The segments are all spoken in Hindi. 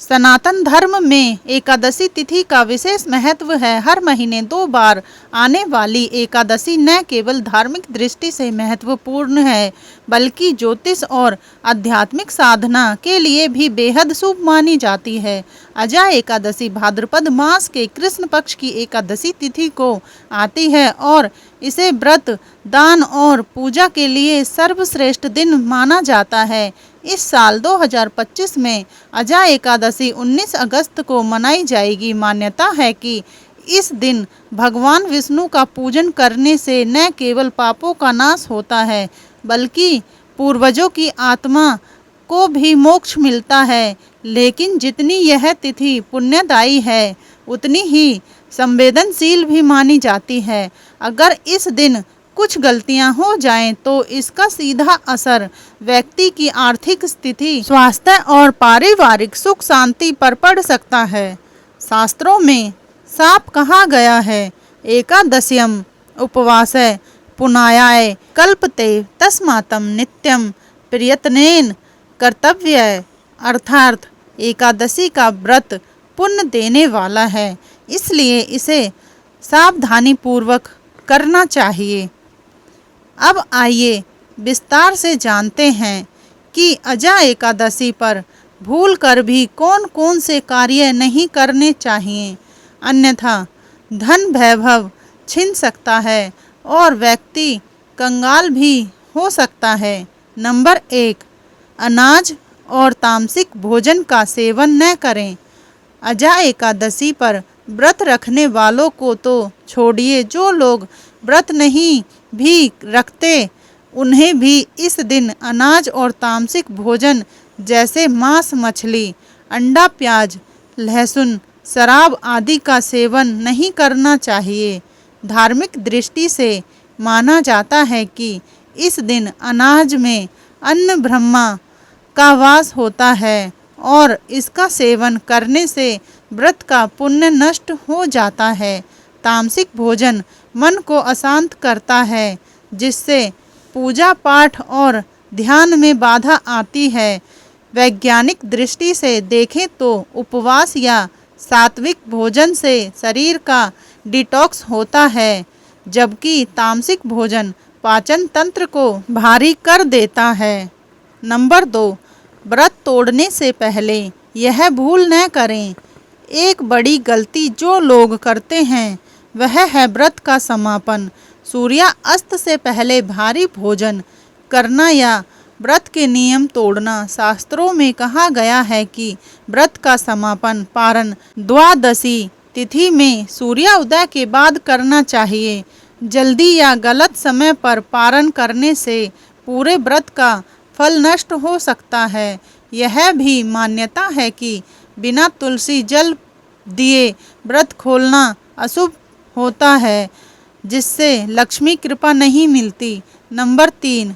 सनातन धर्म में एकादशी तिथि का विशेष महत्व है। हर महीने 2 बार आने वाली एकादशी न केवल धार्मिक दृष्टि से महत्वपूर्ण है, बल्कि ज्योतिष और आध्यात्मिक साधना के लिए भी बेहद शुभ मानी जाती है। अजा एकादशी भाद्रपद मास के कृष्ण पक्ष की एकादशी तिथि को आती है और इसे व्रत, दान और पूजा के लिए सर्वश्रेष्ठ दिन माना जाता है। इस साल 2025 में अजा एकादशी 19 अगस्त को मनाई जाएगी। मान्यता है कि इस दिन भगवान विष्णु का पूजन करने से न केवल पापों का नाश होता है, बल्कि पूर्वजों की आत्मा को भी मोक्ष मिलता है। लेकिन जितनी यह तिथि पुण्यदायी है, उतनी ही संवेदनशील भी मानी जाती है। अगर इस दिन कुछ गलतियां हो जाएं तो इसका सीधा असर व्यक्ति की आर्थिक स्थिति, स्वास्थ्य और पारिवारिक सुख शांति पर पड़ सकता है। शास्त्रों में साफ कहा गया है, एकादश्यम उपवासय पुनायाय कल्पते तस्मातम नित्यम प्रयत्नेन कर्तव्य। अर्थात एकादशी का व्रत पुण्य देने वाला है, इसलिए इसे सावधानी पूर्वक करना चाहिए। अब आइए विस्तार से जानते हैं कि अजा एकादशी पर भूलकर भी कौन कौन से कार्य नहीं करने चाहिए, अन्यथा धन वैभव छिन सकता है और व्यक्ति कंगाल भी हो सकता है। नंबर 1, अनाज और तामसिक भोजन का सेवन न करें। अजा एकादशी पर व्रत रखने वालों को तो छोड़िए, जो लोग व्रत नहीं भी रखते उन्हें भी इस दिन अनाज और तामसिक भोजन जैसे मांस, मछली, अंडा, प्याज, लहसुन, शराब आदि का सेवन नहीं करना चाहिए। धार्मिक दृष्टि से माना जाता है कि इस दिन अनाज में अन्न ब्रह्मा का वास होता है और इसका सेवन करने से व्रत का पुण्य नष्ट हो जाता है। तामसिक भोजन मन को अशांत करता है, जिससे पूजा पाठ और ध्यान में बाधा आती है। वैज्ञानिक दृष्टि से देखें तो उपवास या सात्विक भोजन से शरीर का डिटॉक्स होता है, जबकि तामसिक भोजन पाचन तंत्र को भारी कर देता है। नंबर 2, व्रत तोड़ने से पहले यह भूल न करें। एक बड़ी गलती जो लोग करते हैं वह है व्रत का समापन। सूर्यास्त से पहले भारी भोजन करना या व्रत के नियम तोड़ना। शास्त्रों में कहा गया है कि व्रत का समापन पारण द्वादशी तिथि में सूर्योदय के बाद करना चाहिए। जल्दी या गलत समय पर पारण करने से पूरे व्रत का फल नष्ट हो सकता है। यह भी मान्यता है कि बिना तुलसी जल दिए व्रत खोलना अशुभ होता है, जिससे लक्ष्मी कृपा नहीं मिलती। नंबर 3,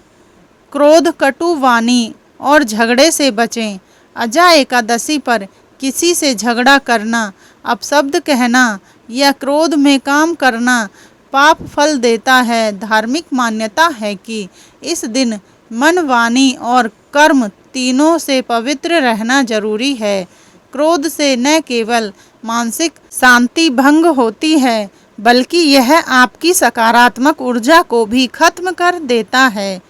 क्रोध, कटु वाणी और झगड़े से बचें। अजा एकादशी पर किसी से झगड़ा करना, अपशब्द कहना या क्रोध में काम करना पाप फल देता है। धार्मिक मान्यता है कि इस दिन मन, वाणी और कर्म तीनों से पवित्र रहना जरूरी है। क्रोध से न केवल मानसिक शांति भंग होती है, बल्कि यह आपकी सकारात्मक ऊर्जा को भी खत्म कर देता है।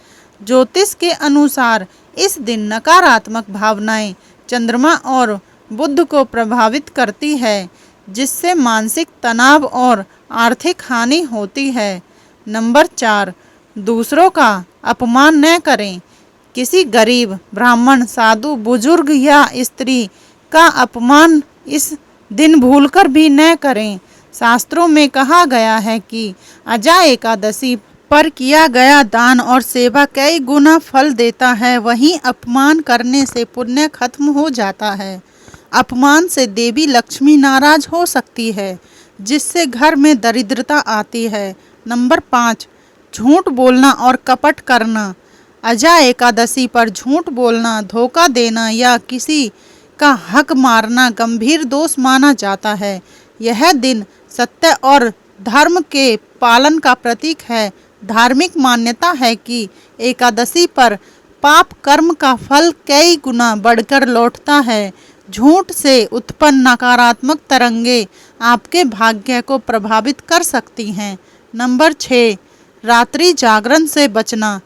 ज्योतिष के अनुसार इस दिन नकारात्मक भावनाएं चंद्रमा और बुध को प्रभावित करती है, जिससे मानसिक तनाव और आर्थिक हानि होती है। नंबर 4, दूसरों का अपमान न करें। किसी गरीब, ब्राह्मण, साधु, बुजुर्ग या स्त्री का अपमान इस दिन भूलकर भी न करें। शास्त्रों में कहा गया है कि अजा एकादशी पर किया गया दान और सेवा कई गुना फल देता है। वहीं अपमान करने से पुण्य खत्म हो जाता है। अपमान से देवी लक्ष्मी नाराज हो सकती है, जिससे घर में दरिद्रता आती है। नंबर 5, झूठ बोलना और कपट करना। अजा एकादशी पर झूठ बोलना, धोखा देना या किसी का हक मारना गंभीर दोष माना जाता है। यह दिन सत्य और धर्म के पालन का प्रतीक है। धार्मिक मान्यता है कि एकादशी पर पाप कर्म का फल कई गुना बढ़कर लौटता है। झूठ से उत्पन्न नकारात्मक तरंगे आपके भाग्य को प्रभावित कर सकती हैं। नंबर 6, रात्रि जागरण से बचना।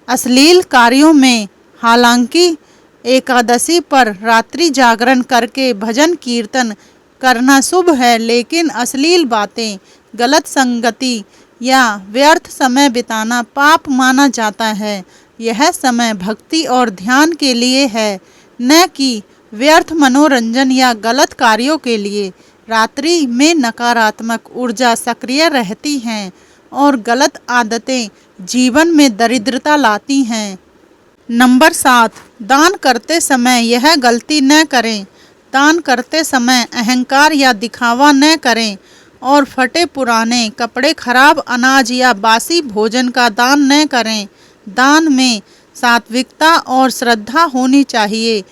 अश्लील कार्यों में, हालांकि एकादशी पर रात्रि जागरण करके भजन कीर्तन करना शुभ है, लेकिन अश्लील बातें, गलत संगति या व्यर्थ समय बिताना पाप माना जाता है। यह समय भक्ति और ध्यान के लिए है, न कि व्यर्थ मनोरंजन या गलत कार्यों के लिए। रात्रि में नकारात्मक ऊर्जा सक्रिय रहती हैं और गलत आदतें जीवन में दरिद्रता लाती हैं। नंबर 7, दान करते समय यह गलती न करें। दान करते समय अहंकार या दिखावा न करें और फटे पुराने कपड़े, खराब अनाज या बासी भोजन का दान न करें। दान में सात्विकता और श्रद्धा होनी चाहिए,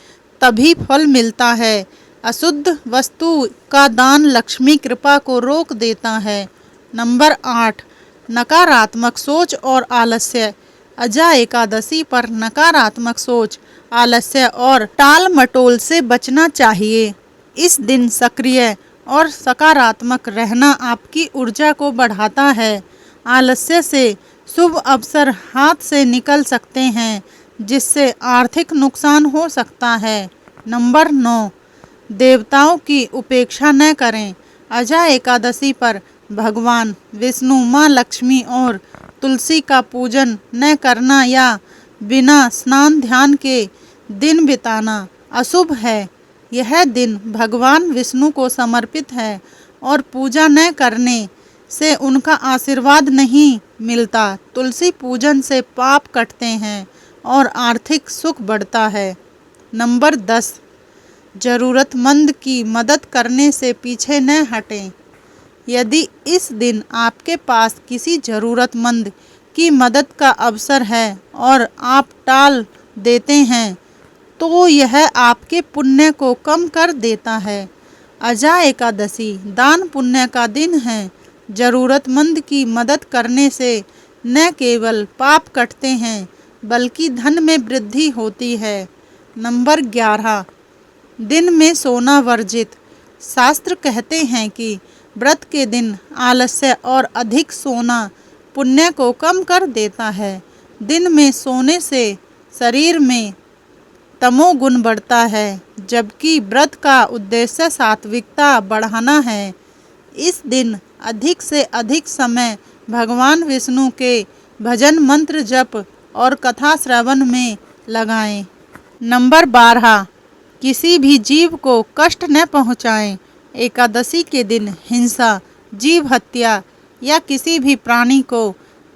तभी फल मिलता है। अशुद्ध वस्तु का दान लक्ष्मी कृपा को रोक देता है। नंबर 8, नकारात्मक सोच और आलस्य। अजा एकादशी पर नकारात्मक सोच, आलस्य और टाल मटोल से बचना चाहिए। इस दिन सक्रिय और सकारात्मक रहना आपकी ऊर्जा को बढ़ाता है। आलस्य से शुभ अवसर हाथ से निकल सकते हैं, जिससे आर्थिक नुकसान हो सकता है। नंबर 9, देवताओं की उपेक्षा न करें। अजा एकादशी पर भगवान विष्णु, माँ लक्ष्मी और तुलसी का पूजन न करना या बिना स्नान ध्यान के दिन बिताना अशुभ है। यह दिन भगवान विष्णु को समर्पित है और पूजा न करने से उनका आशीर्वाद नहीं मिलता। तुलसी पूजन से पाप कटते हैं और आर्थिक सुख बढ़ता है। नंबर 10, जरूरतमंद की मदद करने से पीछे न हटें। यदि इस दिन आपके पास किसी जरूरतमंद की मदद का अवसर है और आप टाल देते हैं, तो यह आपके पुण्य को कम कर देता है। अजा एकादशी दान पुण्य का दिन है। जरूरतमंद की मदद करने से न केवल पाप कटते हैं, बल्कि धन में वृद्धि होती है। नंबर 11, दिन में सोना वर्जित। शास्त्र कहते हैं कि व्रत के दिन आलस्य और अधिक सोना पुण्य को कम कर देता है। दिन में सोने से शरीर में तमोगुण बढ़ता है, जबकि व्रत का उद्देश्य सात्विकता बढ़ाना है। इस दिन अधिक से अधिक समय भगवान विष्णु के भजन, मंत्र जप और कथा श्रवण में लगाएं। नंबर 12, किसी भी जीव को कष्ट न पहुंचाएं। एकादशी के दिन हिंसा, जीव हत्या या किसी भी प्राणी को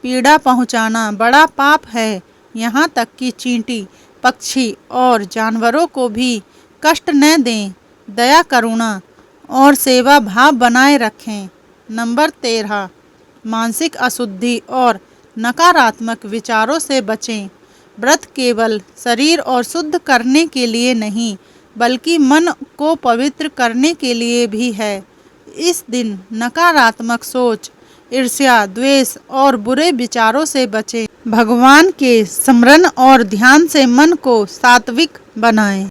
पीड़ा पहुंचाना बड़ा पाप है। यहाँ तक कि चींटी, पक्षी और जानवरों को भी कष्ट न दें। दया, करुणा और सेवा भाव बनाए रखें। नंबर 13, मानसिक अशुद्धि और नकारात्मक विचारों से बचें। व्रत केवल शरीर और शुद्ध करने के लिए नहीं, बल्कि मन को पवित्र करने के लिए भी है। इस दिन नकारात्मक सोच, ईर्ष्या, द्वेष और बुरे विचारों से बचें। भगवान के स्मरण और ध्यान से मन को सात्विक बनाएं।